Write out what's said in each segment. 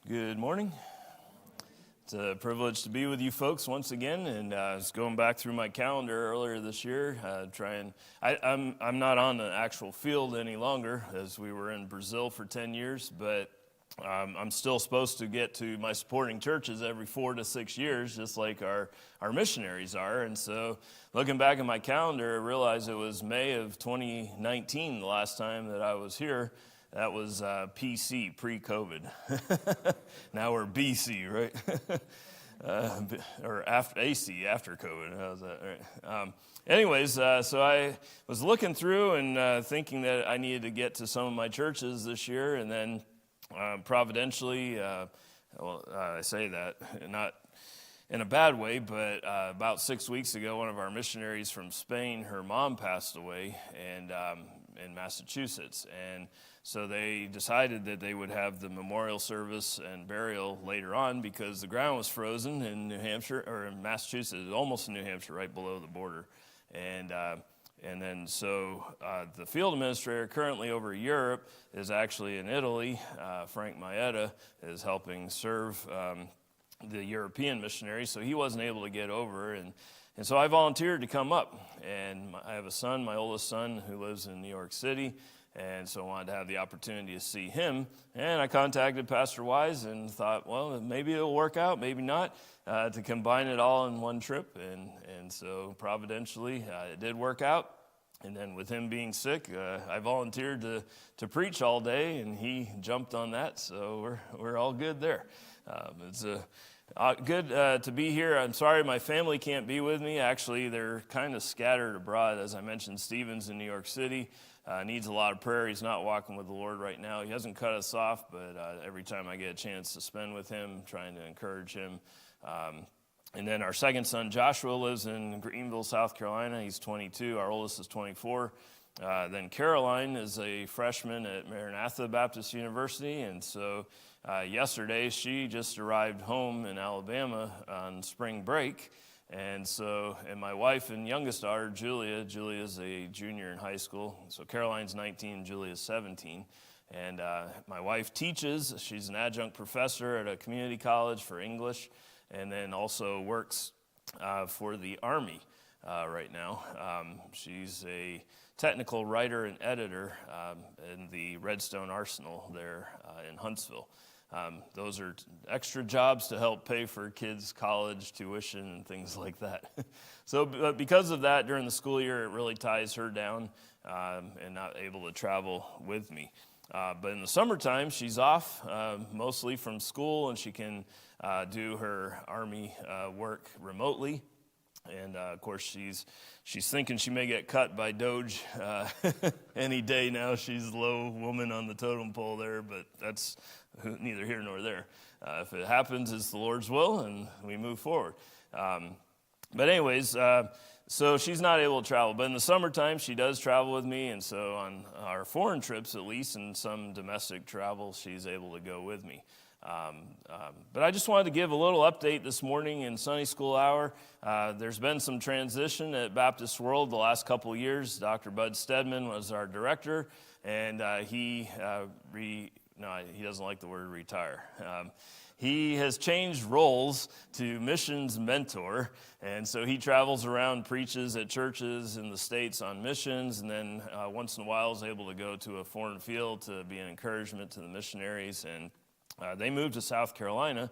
Good morning. It's a privilege to be with you folks once again, and I was going back through my calendar earlier this year, I'm not on the actual field any longer, as we were in Brazil for 10 years, but I'm still supposed to get to my supporting churches every 4 to 6 years, just like our missionaries are. And so looking back at my calendar, I realized it was May of 2019, the last time that I was here. That was PC, pre-COVID. Now we're BC, right? Or after AC, after COVID. How's that? Right. Anyways, so I was looking through and thinking that I needed to get to some of my churches this year, and then providentially, I say that not in a bad way, but about 6 weeks ago, one of our missionaries from Spain, her mom passed away, and in Massachusetts, and so they decided that they would have the memorial service and burial later on because the ground was frozen in New Hampshire, or in Massachusetts, almost in New Hampshire, right below the border. And then so the field administrator currently over Europe is actually in Italy. Frank Maeda is helping serve the European missionaries, so he wasn't able to get over. And so I volunteered to come up. And I have a son, my oldest son, who lives in New York City. And so I wanted to have the opportunity to see him. And I contacted Pastor Wise and thought, well, maybe it'll work out, maybe not, to combine it all in one trip. And so providentially, it did work out. And then with him being sick, I volunteered to preach all day, and he jumped on that. So we're all good there. It's good to be here. I'm sorry my family can't be with me. Actually, they're kind of scattered abroad. As I mentioned, Stephen's in New York City. Needs a lot of prayer. He's not walking with the Lord right now. He hasn't cut us off, but every time I get a chance to spend with him, trying to encourage him. And then our second son, Joshua, lives in Greenville, South Carolina. He's 22. Our oldest is 24. Then Caroline is a freshman at Maranatha Baptist University. And so yesterday, she just arrived home in Alabama on spring break. And my wife and youngest daughter, Julia is a junior in high school. So Caroline's 19, Julia's 17. And my wife teaches. She's an adjunct professor at a community college for English, and then also works for the Army right now. She's a technical writer and editor in the Redstone Arsenal there in Huntsville. Those are extra jobs to help pay for kids' college tuition and things like that. So because of that, during the school year, it really ties her down and not able to travel with me. But in the summertime, she's off, mostly from school, and she can do her Army work remotely. And of course, she's thinking she may get cut by Doge any day now. She's the low woman on the totem pole there, but that's neither here nor there. If it happens, it's the Lord's will, and we move forward. But anyways, so she's not able to travel. But in the summertime, she does travel with me, and so on our foreign trips, at least, and some domestic travel, she's able to go with me. But I just wanted to give a little update this morning in Sunday School Hour. There's been some transition at Baptist World the last couple of years. Dr. Bud Stedman was our director, and he doesn't like the word retire. He has changed roles to missions mentor, and so he travels around, preaches at churches in the States on missions, and then once in a while is able to go to a foreign field to be an encouragement to the missionaries. And they moved to South Carolina,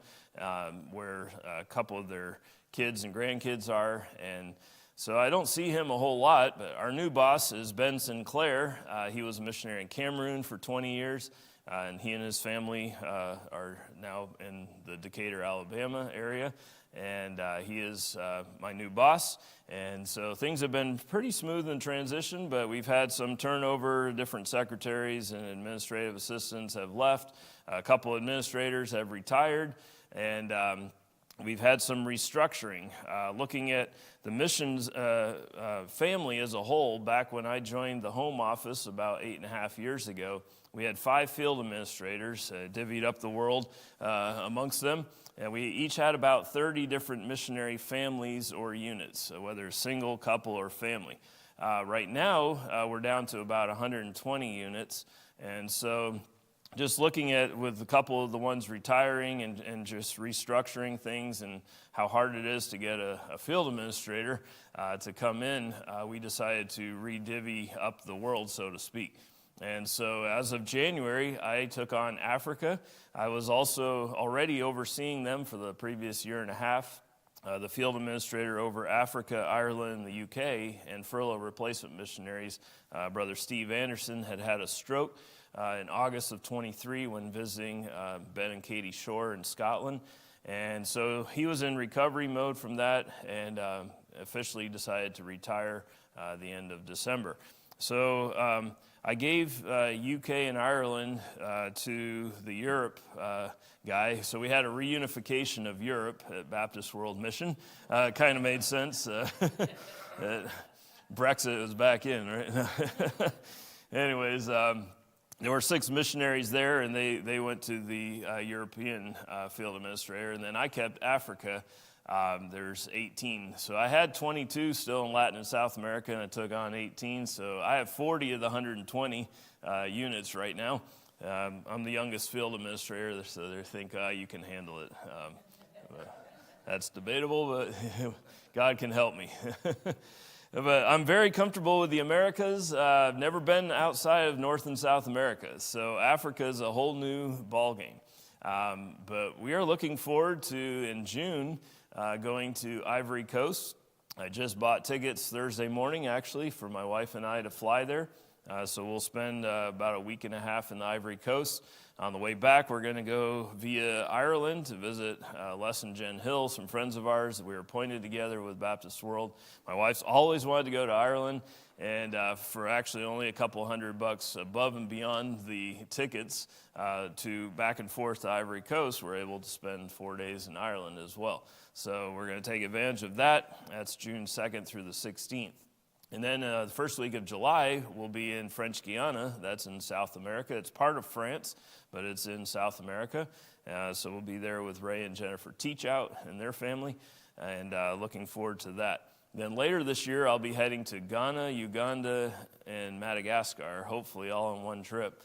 where a couple of their kids and grandkids are, and so I don't see him a whole lot, but our new boss is Ben Sinclair. He was a missionary in Cameroon for 20 years, and he and his family are now in the Decatur, Alabama area, and he is my new boss. And so things have been pretty smooth in transition, but we've had some turnover. Different secretaries and administrative assistants have left. A couple administrators have retired, and we've had some restructuring. Looking at the missions family as a whole, back when I joined the home office about 8.5 years ago, we had 5 field administrators, divvied up the world amongst them, and we each had about 30 different missionary families or units, whether single, couple, or family. Right now, we're down to about 120 units, and so just looking at with a couple of the ones retiring and just restructuring things and how hard it is to get a field administrator to come in, we decided to re-divvy up the world, so to speak. And so as of January, I took on Africa. I was also already overseeing them for the previous year and a half. The field administrator over Africa, Ireland, the UK, and furlough replacement missionaries, Brother Steve Anderson, had a stroke in August of 23 when visiting Ben and Katie Shore in Scotland. And so he was in recovery mode from that and officially decided to retire the end of December. So I gave UK and Ireland to the Europe guy. So we had a reunification of Europe at Baptist World Mission. Kind of made sense. Brexit was back in, right? Anyways, there were 6 missionaries there, and they went to the European field administrator, and then I kept Africa. There's 18. So I had 22 still in Latin and South America, and I took on 18. So I have 40 of the 120 units right now. I'm the youngest field administrator, so they think you can handle it. That's debatable, but God can help me. But I'm very comfortable with the Americas. I've never been outside of North and South America, so Africa is a whole new ballgame. But we are looking forward to, in June, going to Ivory Coast. I just bought tickets Thursday morning, actually, for my wife and I to fly there. So we'll spend about a week and a half in the Ivory Coast. On the way back, we're going to go via Ireland to visit Les and Jen Hill, some friends of ours that we were appointed together with Baptist World. My wife's always wanted to go to Ireland, and for actually only a couple $100 above and beyond the tickets to back and forth to Ivory Coast, we're able to spend 4 days in Ireland as well. So we're going to take advantage of that. That's June 2nd through the 16th. And then the first week of July, we'll be in French Guiana. That's in South America. It's part of France, but it's in South America. So we'll be there with Ray and Jennifer Teachout and their family, and looking forward to that. Then later this year, I'll be heading to Ghana, Uganda, and Madagascar, hopefully all in one trip.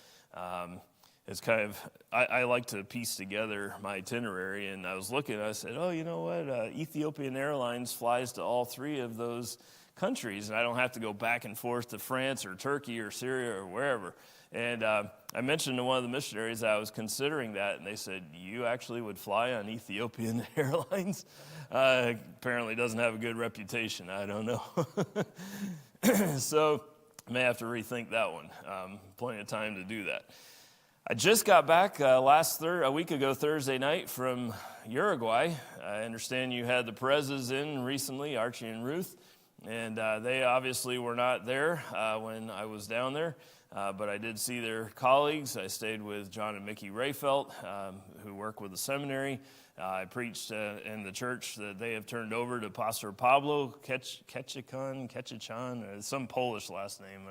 It's kind of, I like to piece together my itinerary, and I was looking, I said, oh, you know what, Ethiopian Airlines flies to all 3 of those countries, and I don't have to go back and forth to France or Turkey or Syria or wherever. And I mentioned to one of the missionaries that I was considering that, and they said, you actually would fly on Ethiopian Airlines? Apparently doesn't have a good reputation. I don't know. So I may have to rethink that one. Plenty of time to do that. I just got back a week ago Thursday night from Uruguay. I understand you had the Perez's in recently, Archie and Ruth. And they obviously were not there when I was down there, but I did see their colleagues. I stayed with John and Mickey Rayfelt, who work with the seminary. I preached in the church that they have turned over to Pastor Pablo Ketchichan, some Polish last name.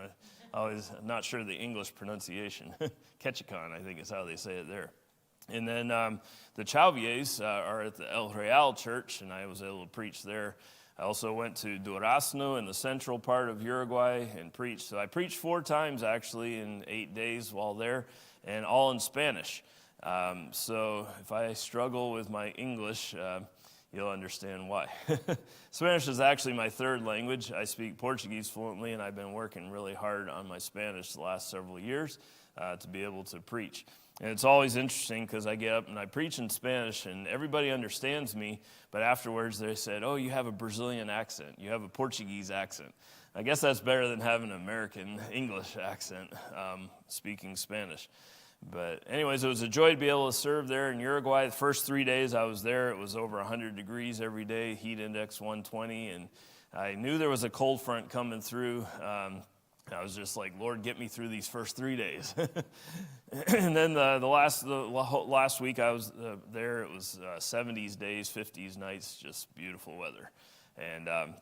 Always not sure the English pronunciation. Ketchichan, I think is how they say it there. And then the Chalviers are at the El Real Church, and I was able to preach there. I also went to Durazno in the central part of Uruguay and preached. So I preached 4 times, actually, in 8 days while there, and all in Spanish. So if I struggle with my English, you'll understand why. Spanish is actually my 3rd language. I speak Portuguese fluently, and I've been working really hard on my Spanish the last several years to be able to preach. And it's always interesting because I get up and I preach in Spanish and everybody understands me, but afterwards they said, oh, you have a Brazilian accent. You have a Portuguese accent. I guess that's better than having an American English accent speaking Spanish. But anyways, it was a joy to be able to serve there in Uruguay. The first 3 days I was there, it was over 100 degrees every day, heat index 120, and I knew there was a cold front coming through. I was just like, Lord, get me through these first 3 days. And then the last week I was there, it was 70s days, 50s nights, just beautiful weather. And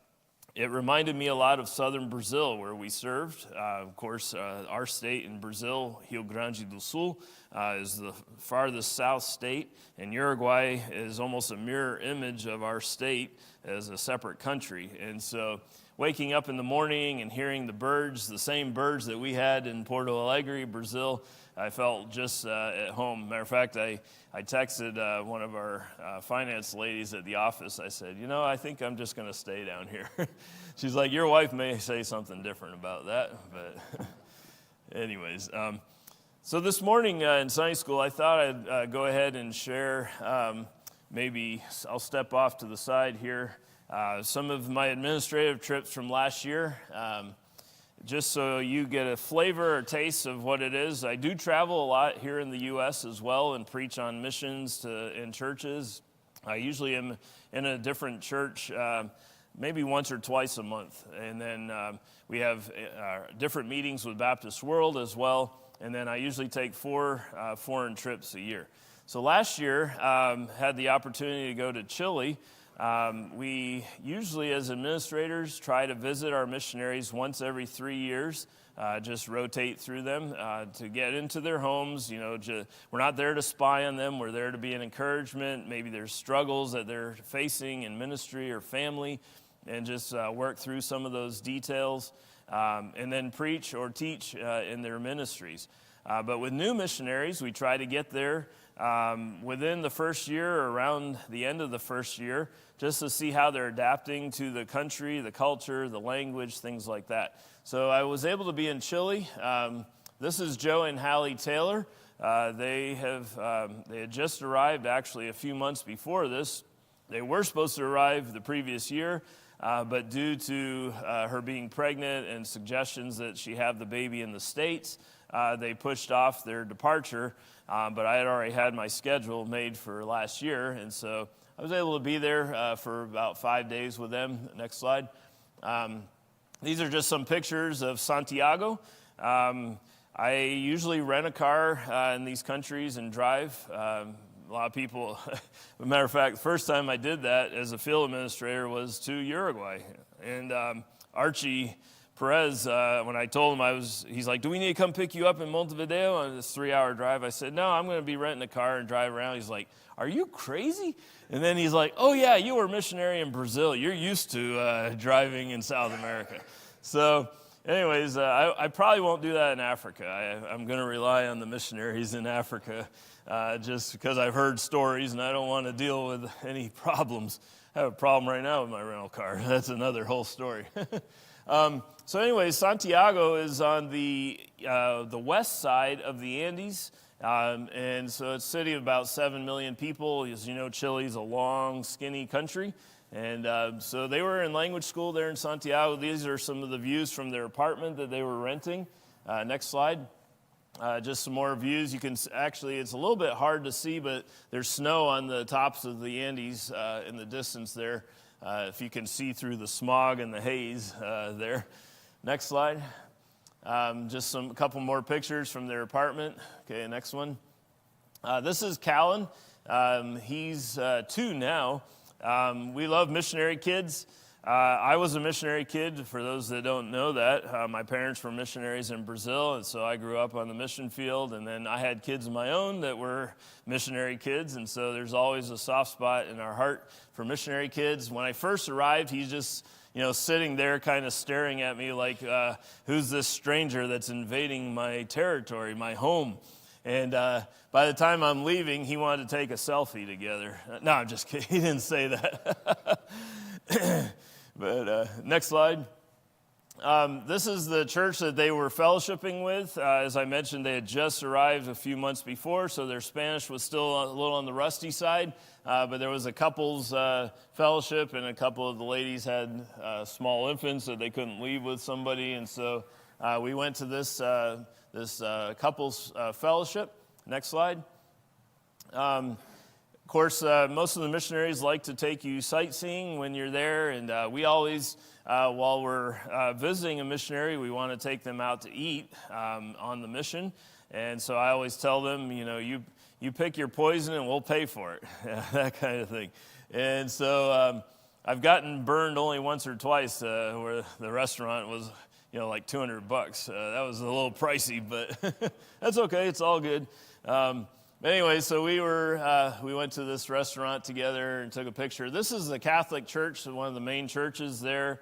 it reminded me a lot of southern Brazil where we served. Of course, our state in Brazil, Rio Grande do Sul, is the farthest south state, and Uruguay is almost a mirror image of our state as a separate country. And so waking up in the morning and hearing the birds, the same birds that we had in Porto Alegre, Brazil, I felt just at home. Matter of fact, I texted one of our finance ladies at the office. I said, I think I'm just going to stay down here. She's like, your wife may say something different about that, but anyways. So this morning in Sunday school, I thought I'd go ahead and share, maybe I'll step off to the side here, some of my administrative trips from last year, just so you get a flavor or taste of what it is. I do travel a lot here in the U.S. as well and preach on missions in churches. I usually am in a different church maybe once or twice a month. And then we have different meetings with Baptist World as well. And then I usually take 4 foreign trips a year. So last year, had the opportunity to go to Chile. We usually, as administrators, try to visit our missionaries once every 3 years, just rotate through them to get into their homes. We're not there to spy on them. We're there to be an encouragement. Maybe there's struggles that they're facing in ministry or family, and just work through some of those details, and then preach or teach in their ministries. But with new missionaries, we try to get there within the first year or around the end of the first year, just to see how they're adapting to the country, the culture, the language, things like that. So I was able to be in Chile. This is Joe and Hallie Taylor. They had just arrived actually a few months before this. They were supposed to arrive the previous year, but due to her being pregnant and suggestions that she have the baby in the States, they pushed off their departure. But I had already had my schedule made for last year, and so I was able to be there for about 5 days with them. Next slide. These are just some pictures of Santiago. I usually rent a car in these countries and drive. A lot of people, as a matter of fact, the first time I did that as a field administrator was to Uruguay. And Archie Perez, when I told him he's like, do we need to come pick you up in Montevideo on this 3-hour drive? I said, no, I'm going to be renting a car and drive around. He's like, are you crazy? And then he's like, oh yeah, you were a missionary in Brazil. You're used to driving in South America. So anyways, I probably won't do that in Africa. I'm going to rely on the missionaries in Africa just because I've heard stories and I don't want to deal with any problems. I have a problem right now with my rental car. That's another whole story. So anyways, Santiago is on the west side of the Andes, and so it's a city of about 7 million people. As you know, Chile's a long, skinny country, and so they were in language school there in Santiago. These are some of the views from their apartment that they were renting. Next slide. Just some more views. You can actually, it's a little bit hard to see, but there's snow on the tops of the Andes in the distance there. If you can see through the smog and the haze there. Next slide. Just a couple more pictures from their apartment. Okay, next one. This is Callan. He's 2 now. We love missionary kids. I was a missionary kid, for those that don't know that. My parents were missionaries in Brazil, and so I grew up on the mission field, and then I had kids of my own that were missionary kids, and so there's always a soft spot in our heart for missionary kids. When I first arrived, he's just sitting there kind of staring at me like, who's this stranger that's invading my territory, my home? And by the time I'm leaving, he wanted to take a selfie together. No, I'm just kidding. He didn't say that. But next slide. This is the church that they were fellowshipping with. As I mentioned, they had just arrived a few months before, so their Spanish was still a little on the rusty side. But there was a couple's fellowship, and a couple of the ladies had small infants that they couldn't leave with somebody. And so we went to this couple's fellowship. Next slide. Of course, most of the missionaries like to take you sightseeing when you're there, and we always, while we're visiting a missionary, we want to take them out to eat on the mission. And so I always tell them, you pick your poison and we'll pay for it, that kind of thing. And so I've gotten burned only once or twice where the restaurant was, like $200. That was a little pricey, but that's okay. It's all good. Anyway, so we went to this restaurant together and took a picture. This is the Catholic Church, one of the main churches there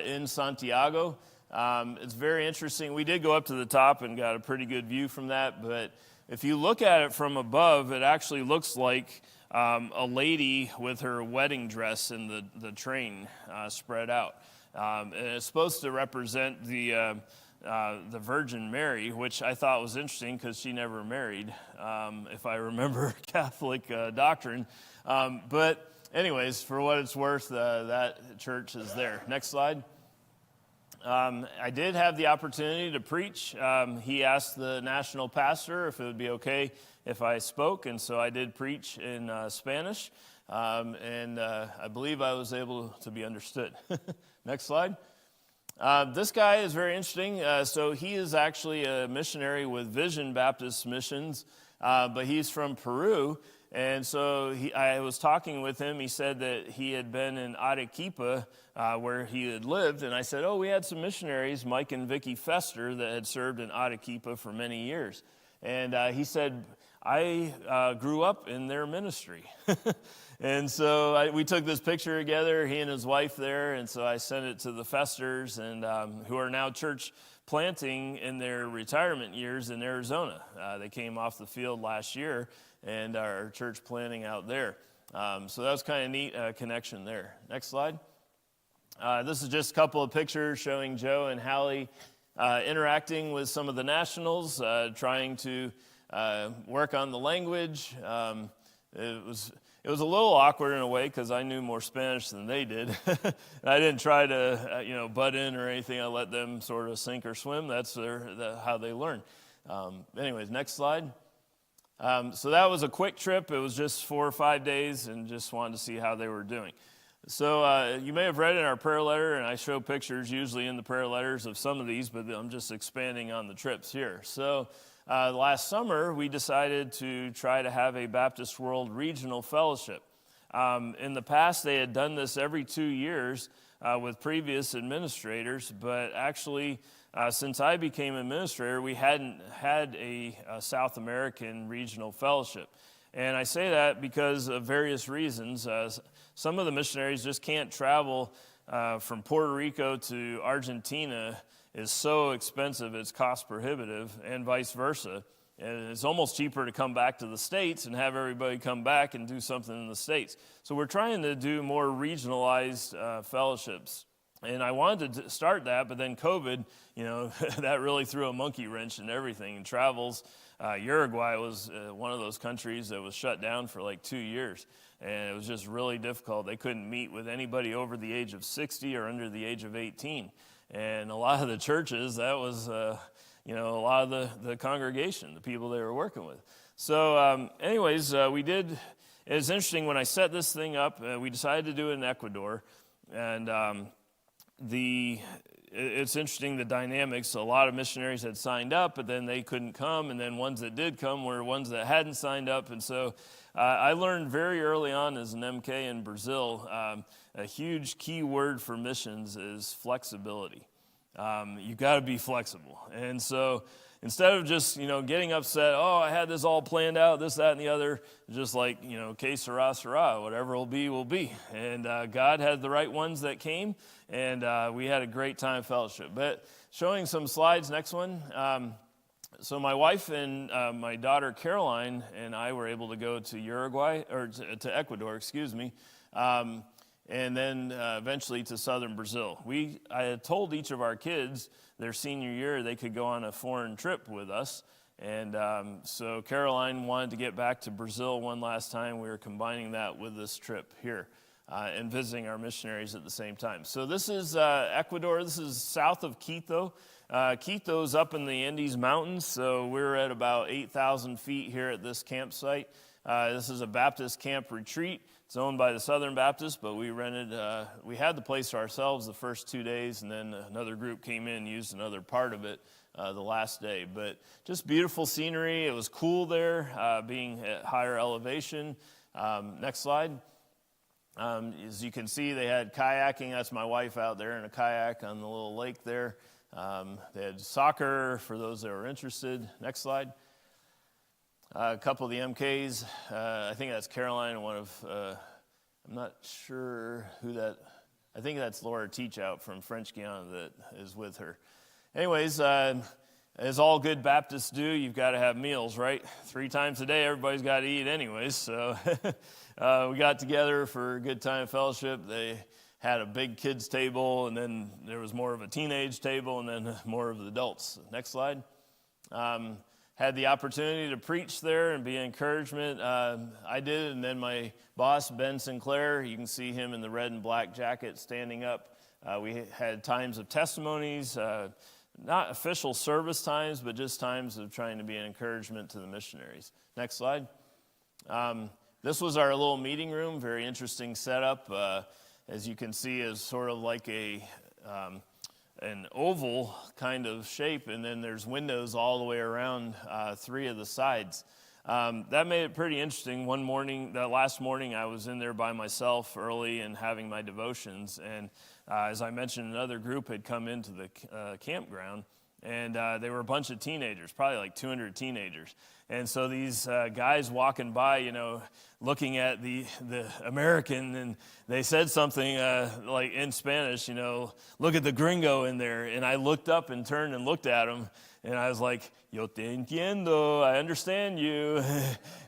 in Santiago. It's very interesting. We did go up to the top and got a pretty good view from that, but if you look at it from above, it actually looks like a lady with her wedding dress in the train spread out. And it's supposed to represent the Virgin Mary, which I thought was interesting because she never married, if I remember Catholic doctrine. But anyways, for what it's worth, that church is there. Next slide. I did have the opportunity to preach. He asked the national pastor if it would be okay if I spoke, and so I did preach in Spanish, and I believe I was able to be understood. Next slide. This guy is very interesting. So he is actually a missionary with Vision Baptist Missions, but he's from Peru. And so I was talking with him. He said that he had been in Arequipa, where he had lived. And I said, oh, we had some missionaries, Mike and Vicky Fester, that had served in Arequipa for many years. And he said, I grew up in their ministry. And so we took this picture together, he and his wife there, and so I sent it to the Festers, and who are now church planting in their retirement years in Arizona. They came off the field last year and are church planting out there. So that was kind of neat connection there. Next slide. This is just a couple of pictures showing Joe and Hallie interacting with some of the nationals, trying to work on the language. It was a little awkward in a way because I knew more Spanish than they did. And I didn't try to, butt in or anything. I let them sort of sink or swim. That's how they learn. Anyways, next slide. So that was a quick trip. It was just 4 or 5 days, and just wanted to see how they were doing. So you may have read in our prayer letter, and I show pictures usually in the prayer letters of some of these, but I'm just expanding on the trips here. So last summer, we decided to try to have a Baptist World Regional Fellowship. In the past, they had done this every 2 years with previous administrators, but actually, since I became administrator, we hadn't had a South American Regional Fellowship. And I say that because of various reasons. Some of the missionaries just can't travel from Puerto Rico to Argentina. Is so expensive, it's cost prohibitive, and vice versa. And it's almost cheaper to come back to the States and have everybody come back and do something in the States. So we're trying to do more regionalized fellowships. And I wanted to start that, but then COVID, that really threw a monkey wrench in everything. And travels, Uruguay was one of those countries that was shut down for like 2 years. And it was just really difficult. They couldn't meet with anybody over the age of 60 or under the age of 18. And a lot of the churches, that was, a lot of the congregation, the people they were working with. So anyways, we did, it was interesting when I set this thing up, we decided to do it in Ecuador. And it's interesting, the dynamics. A lot of missionaries had signed up, but then they couldn't come. And then ones that did come were ones that hadn't signed up. And so I learned very early on as an MK in Brazil, a huge key word for missions is flexibility. You've got to be flexible. And so instead of just, getting upset, oh, I had this all planned out, this, that, and the other, just like, que sera, sera, whatever will be, will be. And God had the right ones that came, and we had a great time fellowship. But showing some slides, next one. So my wife and my daughter Caroline and I were able to go to Uruguay, or to Ecuador, excuse me, and then eventually to southern Brazil. I had told each of our kids their senior year they could go on a foreign trip with us. And so Caroline wanted to get back to Brazil one last time. We were combining that with this trip here and visiting our missionaries at the same time. So this is Ecuador. This is south of Quito. Quito's up in the Andes Mountains, so we're at about 8,000 feet here at this campsite. This is a Baptist camp retreat. It's owned by the Southern Baptists, but we had the place to ourselves the first 2 days, and then another group came in and used another part of it the last day. But just beautiful scenery. It was cool there, being at higher elevation. Next slide. As you can see, they had kayaking. That's my wife out there in a kayak on the little lake there. They had soccer for those that were interested. Next slide. A couple of the MKs, I think that's Caroline and one of, I'm not sure who that, I think that's Laura Teachout from French Guiana that is with her. Anyways, as all good Baptists do, you've got to have meals, right? 3 times a day, everybody's got to eat anyways. So we got together for a good time of fellowship. They had a big kids table, and then there was more of a teenage table, and then more of the adults. Next slide. Had the opportunity to preach there and be an encouragement. I did, and then my boss, Ben Sinclair, you can see him in the red and black jacket standing up. We had times of testimonies, not official service times, but just times of trying to be an encouragement to the missionaries. Next slide. This was our little meeting room, very interesting setup. As you can see, is sort of like an oval kind of shape, and then there's windows all the way around 3 of the sides. That made it pretty interesting. That last morning, I was in there by myself early and having my devotions, and as I mentioned, another group had come into the campground, and they were a bunch of teenagers, probably like 200 teenagers. And so these guys walking by, looking at the American, and they said something like in Spanish, look at the gringo in there. And I looked up and turned and looked at them, and I was like, yo te entiendo, I understand you.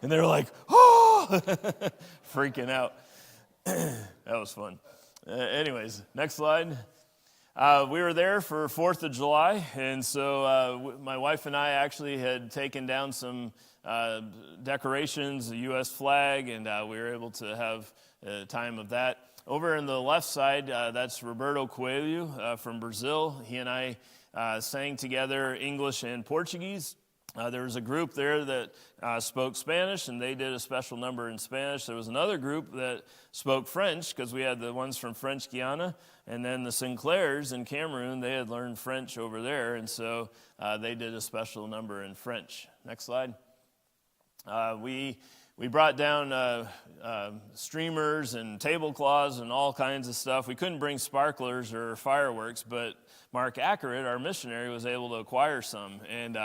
And they were like, oh, freaking out. That was fun. Anyways, next slide. We were there for 4th of July, and so my wife and I actually had taken down some decorations, a U.S. flag, and we were able to have a time of that. Over on the left side, that's Roberto Coelho from Brazil. He and I sang together English and Portuguese. There was a group there that spoke Spanish, and they did a special number in Spanish. There was another group that spoke French, because we had the ones from French Guiana, and then the Sinclairs in Cameroon, they had learned French over there, and so they did a special number in French. Next slide. We brought down streamers and tablecloths and all kinds of stuff. We couldn't bring sparklers or fireworks, but Mark Ackeret, our missionary, was able to acquire some and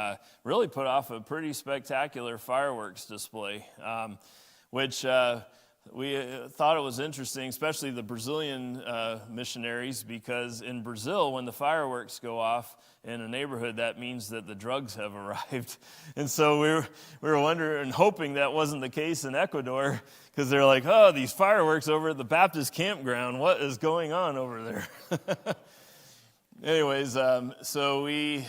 really put off a pretty spectacular fireworks display, which we thought it was interesting, especially the Brazilian missionaries, because in Brazil, when the fireworks go off in a neighborhood, that means that the drugs have arrived. And so we were wondering and hoping that wasn't the case in Ecuador, because they're like, oh, these fireworks over at the Baptist campground, what is going on over there? Anyways, so we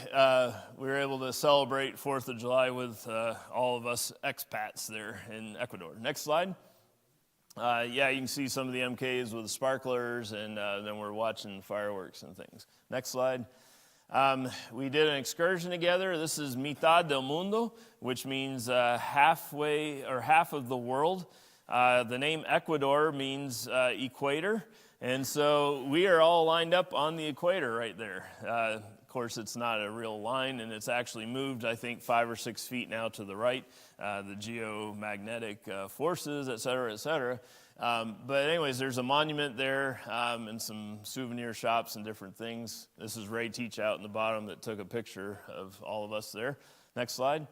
were able to celebrate 4th of July with all of us expats there in Ecuador. Next slide. You can see some of the MKs with the sparklers, and then we're watching fireworks and things. Next slide. We did an excursion together. This is Mitad del Mundo, which means halfway or half of the world. The name Ecuador means equator. And so we are all lined up on the equator right there. Of course, it's not a real line, and it's actually moved, I think, 5 or 6 feet now to the right, the geomagnetic forces, et cetera, et cetera. But anyways, there's a monument there and some souvenir shops and different things. This is Ray Teachout in the bottom that took a picture of all of us there. Next slide.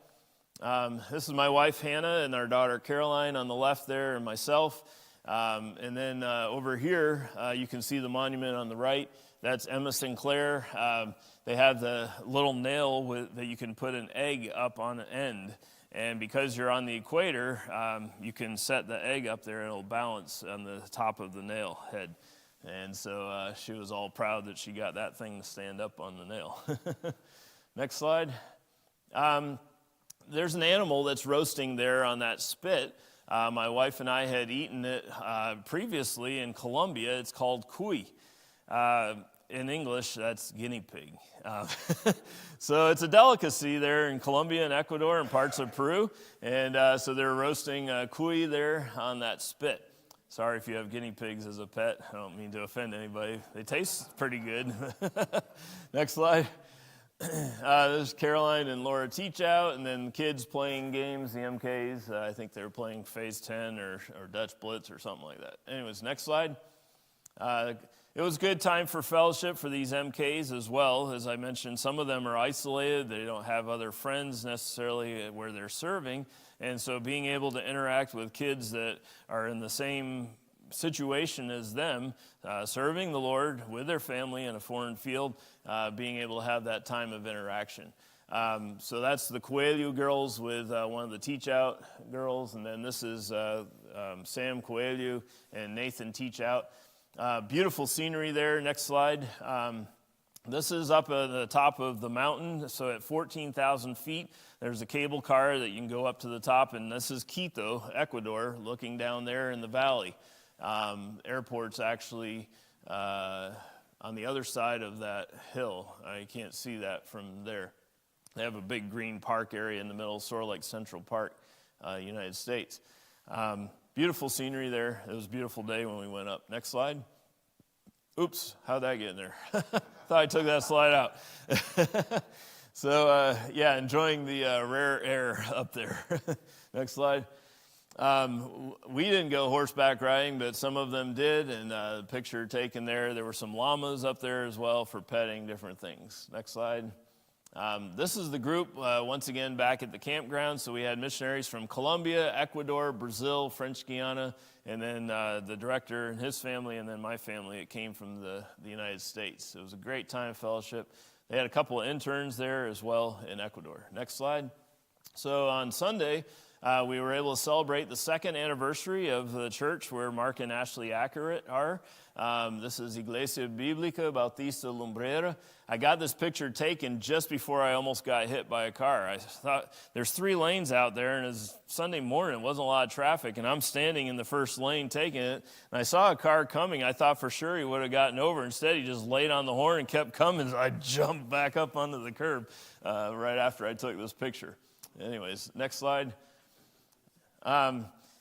This is my wife, Hannah, and our daughter, Caroline, on the left there, and myself. And then over here, you can see the monument on the right. That's Emma Sinclair. They have the little nail that you can put an egg up on the end. And because you're on the equator, you can set the egg up there and it'll balance on the top of the nail head. And so she was all proud that she got that thing to stand up on the nail. Next slide. There's an animal that's roasting there on that spit. My wife and I had eaten it previously in Colombia. It's called cuy. In English, that's guinea pig. So it's a delicacy there in Colombia and Ecuador and parts of Peru. And so they're roasting cuy there on that spit. Sorry if you have guinea pigs as a pet. I don't mean to offend anybody. They taste pretty good. Next slide. There's Caroline and Laura Teachout, and then kids playing games, the MKs. I think they were playing Phase 10 or Dutch Blitz or something like that. Anyways, next slide. It was a good time for fellowship for these MKs as well. As I mentioned, some of them are isolated. They don't have other friends necessarily where they're serving. And so being able to interact with kids that are in the same situation as them, serving the Lord with their family in a foreign field, being able to have that time of interaction. So that's the Coelho girls with one of the Teach Out girls. And then this is Sam Coelho and Nathan Teach Out. Beautiful scenery there. Next slide. This is up at the top of the mountain, so at 14,000 feet, there's a cable car that you can go up to the top, and this is Quito, Ecuador, looking down there in the valley. Airport's actually on the other side of that hill. I can't see that from there. They have a big green park area in the middle, sort of like Central Park, United States. Beautiful scenery there. It was a beautiful day when we went up. Next slide. Oops, how'd that get in there? Thought I took that slide out. So, enjoying the rare air up there. Next slide. We didn't go horseback riding, but some of them did, and the picture taken there. There were some llamas up there as well for petting, different things. Next slide. This is the group, once again, back at the campground. So we had missionaries from Colombia, Ecuador, Brazil, French Guiana, and then the director and his family, and then my family. It came from the United States. It was a great time of fellowship. They had a couple of interns there as well in Ecuador. Next slide. So on Sunday, we were able to celebrate the second anniversary of the church where Mark and Ashley Accurate are. This is Iglesia Bíblica Bautista Lumbrera. I got this picture taken just before I almost got hit by a car. I thought there's 3 lanes out there, and it's Sunday morning. It wasn't a lot of traffic, and I'm standing in the first lane taking it, and I saw a car coming. I thought for sure he would have gotten over. Instead, he just laid on the horn and kept coming. So I jumped back up onto the curb right after I took this picture. Anyways, next slide.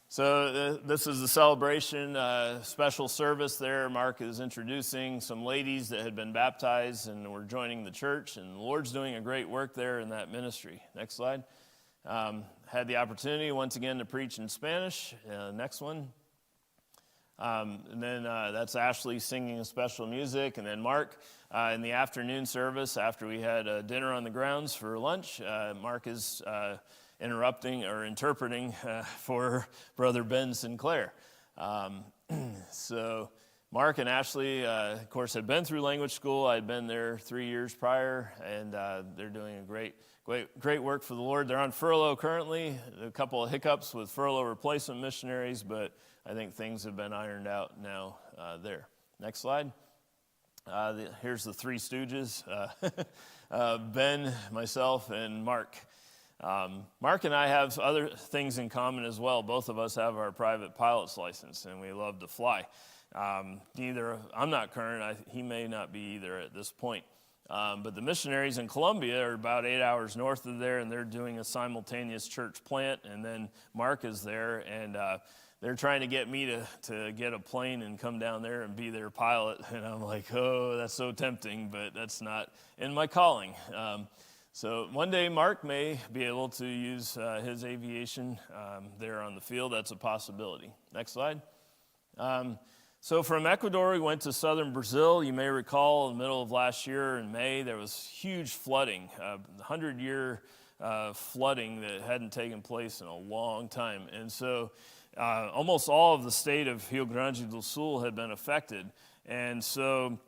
So this is the celebration, special service there. Mark is introducing some ladies that had been baptized and were joining the church, and the Lord's doing a great work there in that ministry. Next slide. Had the opportunity once again to preach in Spanish. Next one. And then that's Ashley singing special music, and then Mark in the afternoon service after we had dinner on the grounds for lunch. Mark is interpreting for Brother Ben Sinclair. So Mark and Ashley, of course, had been through language school. I'd been there 3 years prior, and they're doing a great work for the Lord. They're on furlough currently. A couple of hiccups with furlough replacement missionaries, but I think things have been ironed out now there. Next slide. Here's the 3 Stooges, Ben, myself, and Mark. Mark and I have other things in common as well. Both of us have our private pilot's license, and we love to fly. I'm not current. He may not be either at this point. But the missionaries in Colombia are about 8 hours north of there, and they're doing a simultaneous church plant. And then Mark is there, and they're trying to get me to get a plane and come down there and be their pilot. And I'm like, oh, that's so tempting, but that's not in my calling. So one day Mark may be able to use his aviation there on the field. That's a possibility. Next slide. So from Ecuador, we went to southern Brazil. You may recall in the middle of last year in May, there was huge flooding, 100-year flooding that hadn't taken place in a long time. And so almost all of the state of Rio Grande do Sul had been affected. And so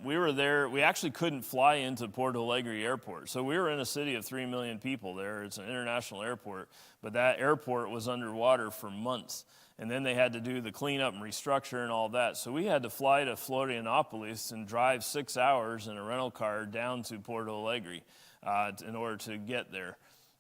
we were there. We actually couldn't fly into Porto Alegre Airport. So we were in a city of 3 million people there. It's an international airport, but that airport was underwater for months. And then they had to do the cleanup and restructure and all that. So we had to fly to Florianopolis and drive 6 hours in a rental car down to Porto Alegre in order to get there.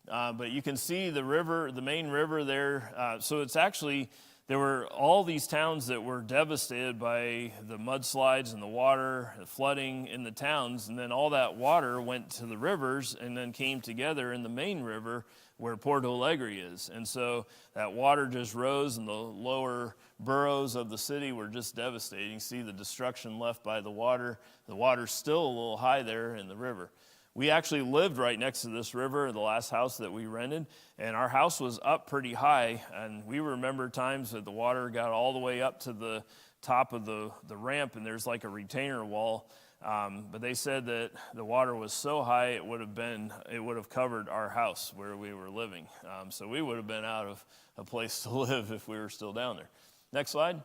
But you can see the river, the main river there. So it's actually, there were all these towns that were devastated by the mudslides and the water, the flooding in the towns, and then all that water went to the rivers and then came together in the main river where Porto Alegre is. And so that water just rose, and the lower boroughs of the city were just devastating. You see the destruction left by the water. The water's still a little high there in the river. We actually lived right next to this river, the last house that we rented, and our house was up pretty high, and we remember times that the water got all the way up to top of the ramp, and there's like a retainer wall. But they said that the water was so high it would have covered our house where we were living. So we would have been out of a place to live if we were still down there. Next slide.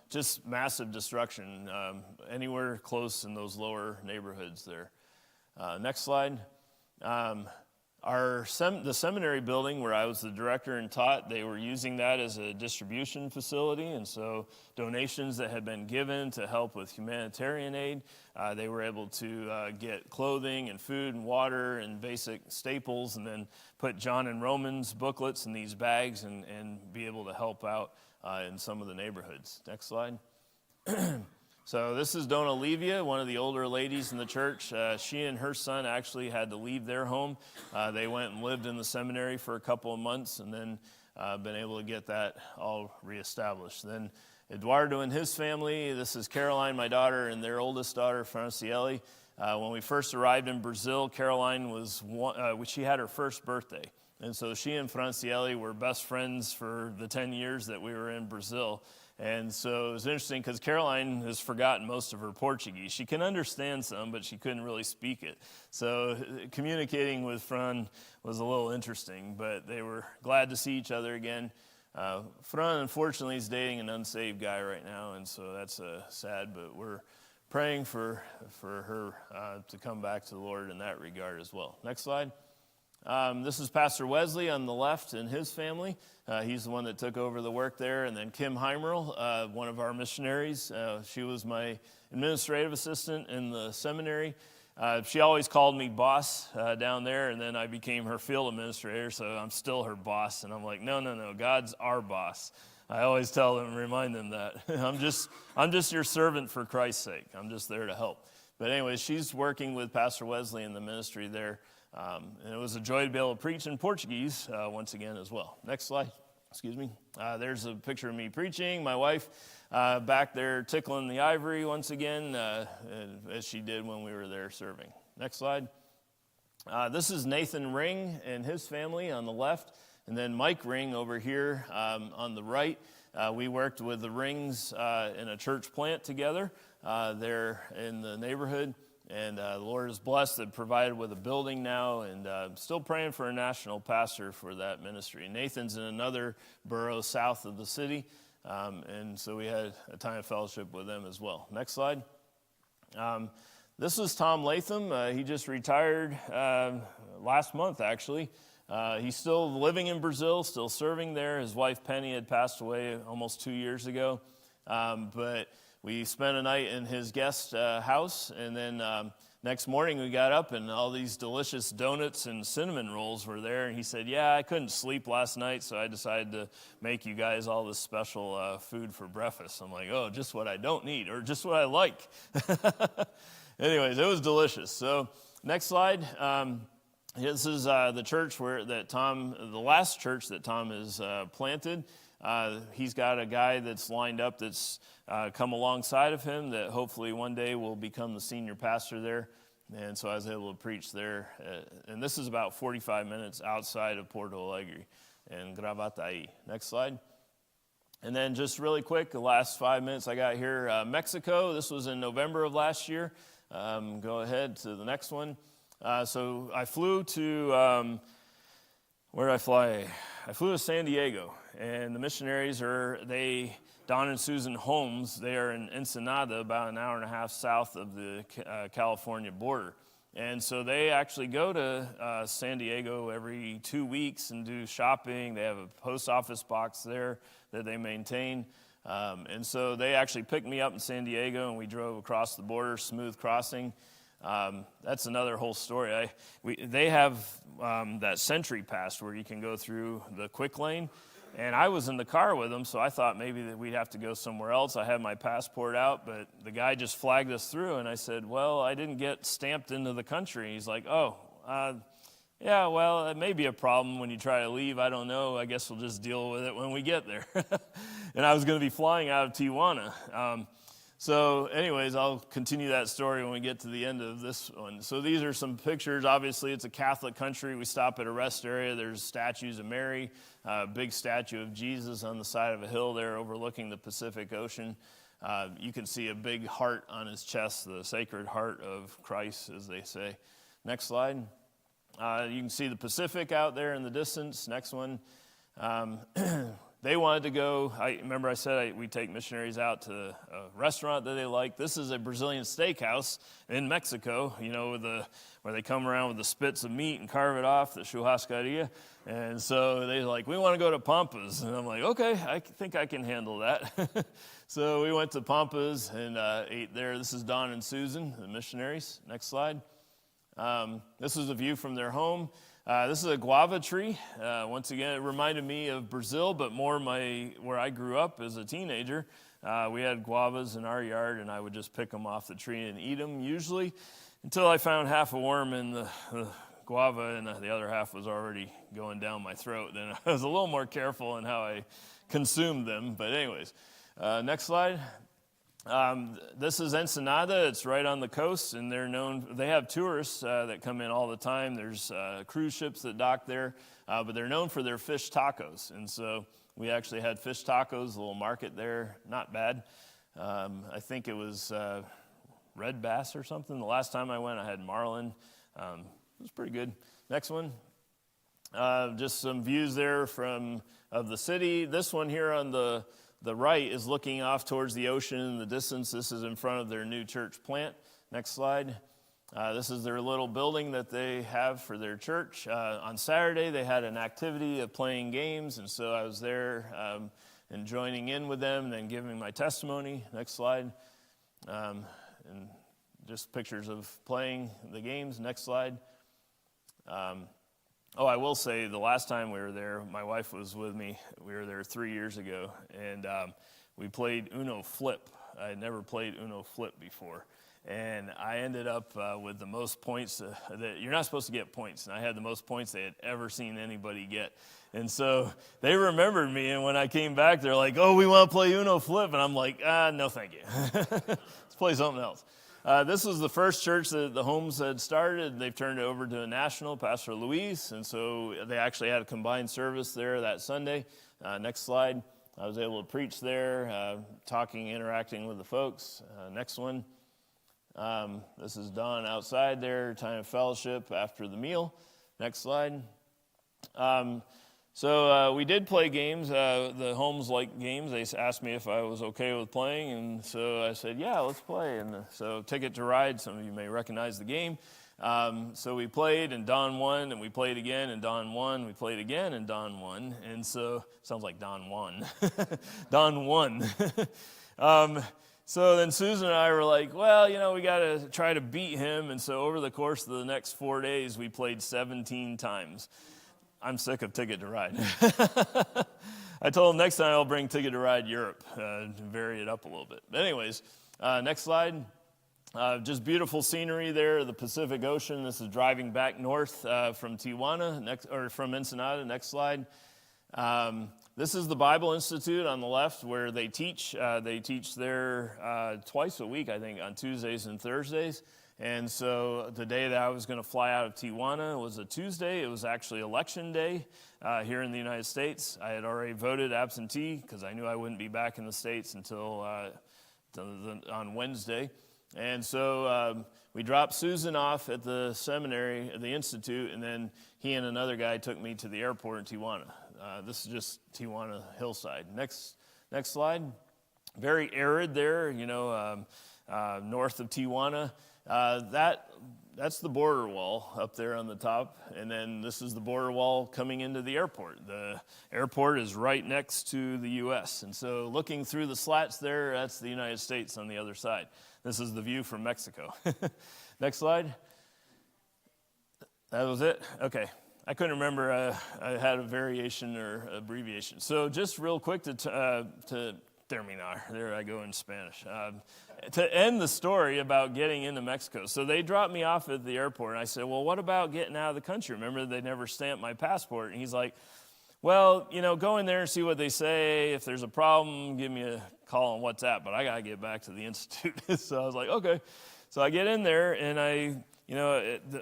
Just massive destruction anywhere close in those lower neighborhoods there. Next slide. The seminary building where I was the director and taught, they were using that as a distribution facility, and so donations that had been given to help with humanitarian aid, they were able to get clothing and food and water and basic staples, and then put John and Romans booklets in these bags and be able to help out in some of the neighborhoods. Next slide. So this is Dona Olivia, one of the older ladies in the church. She and her son actually had to leave their home. They went and lived in the seminary for a couple of months and then been able to get that all reestablished. Then Eduardo and his family, this is Caroline, my daughter, and their oldest daughter, Franciele. When we first arrived in Brazil, Caroline she had her first birthday. And so she and Franciele were best friends for the 10 years that we were in Brazil. And so it was interesting because Caroline has forgotten most of her Portuguese. She can understand some, but she couldn't really speak it. So communicating with Fran was a little interesting, but they were glad to see each other again. Fran, unfortunately, is dating an unsaved guy right now, and so that's sad, but we're praying for her to come back to the Lord in that regard as well. Next slide. This is Pastor Wesley on the left and his family. He's the one that took over the work there. And then Kim Heimerl, one of our missionaries. She was my administrative assistant in the seminary. She always called me boss down there, and then I became her field administrator, so I'm still her boss. And I'm like, no, God's our boss. I always tell them and remind them that. I'm just your servant for Christ's sake. I'm just there to help. But anyway, she's working with Pastor Wesley in the ministry there. And it was a joy to be able to preach in Portuguese once again as well. Next slide. Excuse me. There's a picture of me preaching. My wife back there tickling the ivory once again, as she did when we were there serving. Next slide. This is Nathan Ring and his family on the left, and then Mike Ring over here on the right. We worked with the Rings in a church plant together there in the neighborhood. And the Lord is blessed and provided with a building now, and still praying for a national pastor for that ministry. Nathan's in another borough south of the city, and so we had a time of fellowship with them as well. Next slide. This is Tom Latham. He just retired last month, actually. He's still living in Brazil, still serving there. His wife, Penny, had passed away almost 2 years ago, but we spent a night in his guest house, and then next morning we got up and all these delicious donuts and cinnamon rolls were there. And he said, yeah, I couldn't sleep last night, so I decided to make you guys all this special food for breakfast. I'm like, oh, just what I don't need, or just what I like. Anyways, it was delicious. So next slide. This is the church the last church that Tom has planted. He's got a guy that's lined up that's come alongside of him that hopefully one day will become the senior pastor there. And so I was able to preach there. And this is about 45 minutes outside of Porto Alegre in Gravataí. Next slide. And then just really quick, the last 5 minutes I got here, Mexico. This was in November of last year. Go ahead to the next one. So I flew to, where did I fly? I flew to San Diego, and the missionaries Don and Susan Holmes, they are in Ensenada, about an hour and a half south of the California border. And so they actually go to San Diego every 2 weeks and do shopping. They have a post office box there that they maintain. And so they actually picked me up in San Diego, and we drove across the border, smooth crossing. That's another whole story. They have that Sentry Pass where you can go through the quick lane, and I was in the car with them, so I thought maybe that we'd have to go somewhere else. I had my passport out, but the guy just flagged us through, and I said, well, I didn't get stamped into the country. He's like, yeah, well, it may be a problem when you try to leave. I don't know. I guess we'll just deal with it when we get there. And I was going to be flying out of Tijuana. So anyways, I'll continue that story when we get to the end of this one. So these are some pictures. Obviously, it's a Catholic country. We stop at a rest area. There's statues of Mary, a big statue of Jesus on the side of a hill there overlooking the Pacific Ocean. You can see a big heart on his chest, the Sacred Heart of Christ, as they say. Next slide. You can see the Pacific out there in the distance. Next one. They wanted to go. Remember I said we take missionaries out to a restaurant that they like. This is a Brazilian steakhouse in Mexico, where they come around with the spits of meat and carve it off, the churrascaria. And so they're like, we want to go to Pampas. And I'm like, okay, I think I can handle that. So we went to Pampas and ate there. This is Don and Susan, the missionaries. Next slide. This is a view from their home. This is a guava tree. Once again, it reminded me of Brazil, but more where I grew up as a teenager. We had guavas in our yard, and I would just pick them off the tree and eat them, usually, until I found half a worm in the guava, and the other half was already going down my throat. Then I was a little more careful in how I consumed them. But anyways, next slide. This is Ensenada. It's right on the coast, and they have tourists that come in all the time. There's cruise ships that dock there, but they're known for their fish tacos. And so we actually had fish tacos, a little market there. Not bad. I think it was red bass or something. The last time I went, I had marlin. It was pretty good. Next one. Just some views there of the city. This one here on the right is looking off towards the ocean in the distance. This is in front of their new church plant. Next slide. This is their little building that they have for their church. On Saturday, they had an activity of playing games, and so I was there and joining in with them and then giving my testimony. Next slide. And just pictures of playing the games. Next slide. I will say the last time we were there, my wife was with me. We were there 3 years ago, and we played Uno Flip. I had never played Uno Flip before, and I ended up with the most points. You're not supposed to get points, and I had the most points they had ever seen anybody get. And so they remembered me, and when I came back, they're like, oh, we want to play Uno Flip, and I'm like, no, thank you. Let's play something else. This was the first church that the Homes had started. They've turned it over to a national, Pastor Luis, and so they actually had a combined service there that Sunday. Next slide. I was able to preach there, interacting with the folks. Next one. This is Don outside there, time of fellowship after the meal. Next slide. So we did play games. The Homes like games. They asked me if I was okay with playing, and so I said, yeah, let's play. And so Ticket to Ride, some of you may recognize the game. So we played, and Don won, and we played again, and Don won. We played again, and Don won. And so, sounds like Don won. Don won. So then Susan and I were like, well, we got to try to beat him. And so over the course of the next 4 days, we played 17 times. I'm sick of Ticket to Ride. I told him next time I'll bring Ticket to Ride Europe, vary it up a little bit. But anyways, next slide. Just beautiful scenery there, the Pacific Ocean. This is driving back north from Tijuana, from Ensenada. Next slide. This is the Bible Institute on the left where they teach. They teach there twice a week, I think, on Tuesdays and Thursdays. And so the day that I was going to fly out of Tijuana was a Tuesday. It was actually election day here in the United States. I had already voted absentee because I knew I wouldn't be back in the States until on Wednesday. And so we dropped Susan off at the seminary, the institute, and then he and another guy took me to the airport in Tijuana. This is just Tijuana hillside. Next slide. Very arid there, north of Tijuana. That's the border wall up there on the top, and then this is the border wall coming into the airport. The airport is right next to the U.S., and so looking through the slats there, that's the United States on the other side. This is the view from Mexico. Next slide. That was it? Okay. I couldn't remember. I had a variation or abbreviation. So just real quick to terminar. There I go in Spanish. To end the story about getting into Mexico. So they dropped me off at the airport, and I said, well, what about getting out of the country? Remember, they never stamped my passport. And he's like, Well, go in there and see what they say. If there's a problem, give me a call on WhatsApp, but I got to get back to the Institute. So I was like, okay. So I get in there, and I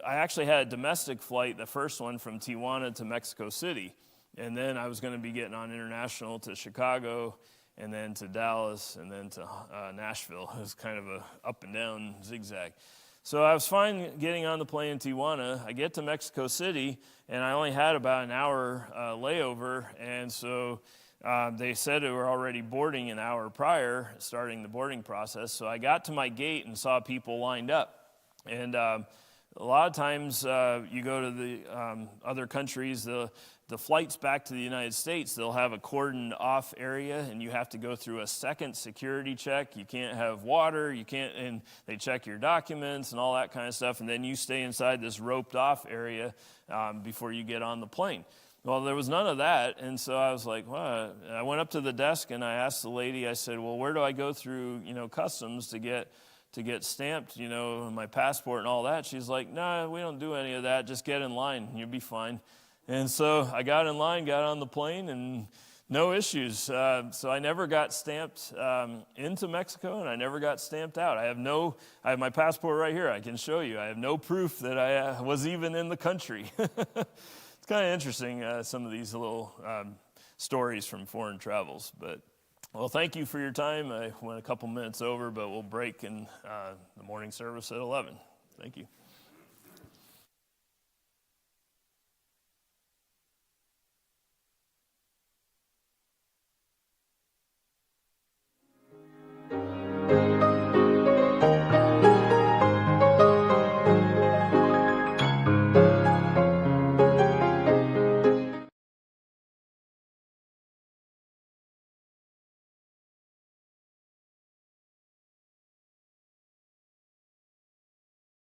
actually had a domestic flight, the first one from Tijuana to Mexico City. And then I was going to be getting on international to Chicago, and then to Dallas, and then to Nashville. It was kind of a up and down zigzag. So I was fine getting on the plane in Tijuana. I get to Mexico City, and I only had about an hour layover, and so they said they were already boarding an hour prior, starting the boarding process. So I got to my gate and saw people lined up. And a lot of times you go to the other countries, the flights back to the United States, they'll have a cordoned off area, and you have to go through a second security check. You can't have water, and they check your documents and all that kind of stuff, and then you stay inside this roped off area before you get on the plane. Well, there was none of that, and so I was like, well, I went up to the desk and I asked the lady, I said, well, where do I go through, customs to get stamped, my passport and all that? She's like, no, we don't do any of that. Just get in line, and you'll be fine. And so I got in line, got on the plane, and no issues. So I never got stamped into Mexico, and I never got stamped out. I have my passport right here. I can show you. I have no proof that I was even in the country. It's kind of interesting, some of these little stories from foreign travels. But, well, thank you for your time. I went a couple minutes over, but we'll break in the morning service at 11. Thank you.